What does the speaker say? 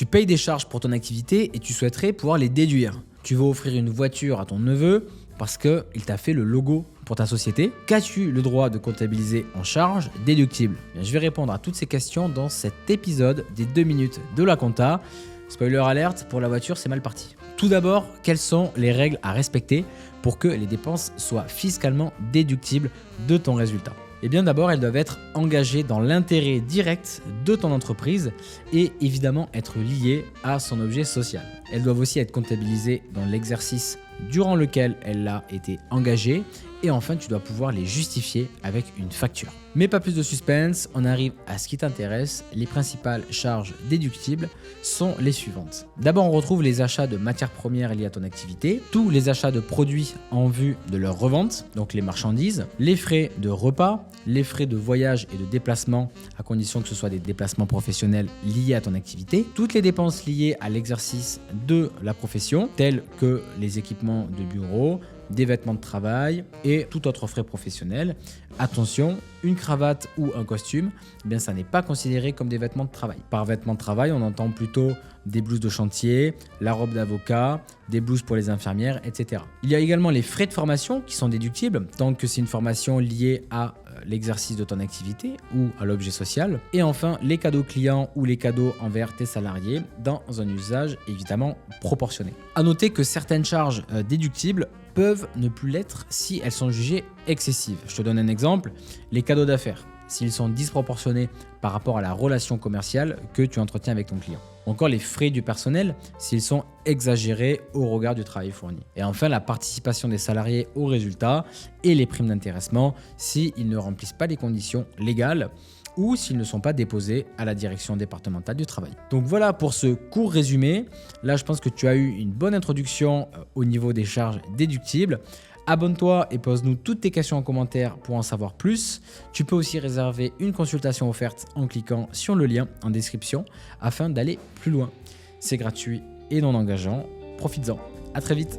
Tu payes des charges pour ton activité et tu souhaiterais pouvoir les déduire. Tu veux offrir une voiture à ton neveu parce qu'il t'a fait le logo pour ta société. Qu'as-tu le droit de comptabiliser en charges déductibles? Je vais répondre à toutes ces questions dans cet épisode des 2 minutes de la compta. Spoiler alerte, pour la voiture, c'est mal parti. Tout d'abord, quelles sont les règles à respecter pour que les dépenses soient fiscalement déductibles de ton résultat? Eh bien d'abord, elles doivent être engagées dans l'intérêt direct de ton entreprise et évidemment être liées à son objet social. Elles doivent aussi être comptabilisées dans l'exercice durant lequel elle a été engagée et enfin tu dois pouvoir les justifier avec une facture. Mais pas plus de suspense, on arrive à ce qui t'intéresse. Les principales charges déductibles sont les suivantes. D'abord, on retrouve les achats de matières premières liées à ton activité, tous les achats de produits en vue de leur revente, donc les marchandises, les frais de repas, les frais de voyage et de déplacement, à condition que ce soit des déplacements professionnels liés à ton activité, toutes les dépenses liées à l'exercice de la profession, telles que les équipements de bureau, des vêtements de travail et tout autre frais professionnel. Attention, une cravate ou un costume, eh bien ça n'est pas considéré comme des vêtements de travail. Par vêtements de travail, on entend plutôt des blouses de chantier, la robe d'avocat, des blouses pour les infirmières, etc. Il y a également les frais de formation qui sont déductibles, tant que c'est une formation liée à l'exercice de ton activité ou à l'objet social. Et enfin, les cadeaux clients ou les cadeaux envers tes salariés dans un usage évidemment proportionné. À noter que certaines charges déductibles peuvent ne plus l'être si elles sont jugées excessives. Je te donne un exemple, les cadeaux d'affaires, s'ils sont disproportionnés par rapport à la relation commerciale que tu entretiens avec ton client. Encore les frais du personnel, s'ils sont exagérés au regard du travail fourni. Et enfin, la participation des salariés au résultat et les primes d'intéressement s'ils ne remplissent pas les conditions légales ou s'ils ne sont pas déposés à la direction départementale du travail. Donc voilà pour ce court résumé. Là, je pense que tu as eu une bonne introduction au niveau des charges déductibles. Abonne-toi et pose-nous toutes tes questions en commentaire pour en savoir plus. Tu peux aussi réserver une consultation offerte en cliquant sur le lien en description afin d'aller plus loin. C'est gratuit et non engageant. Profites-en. À très vite.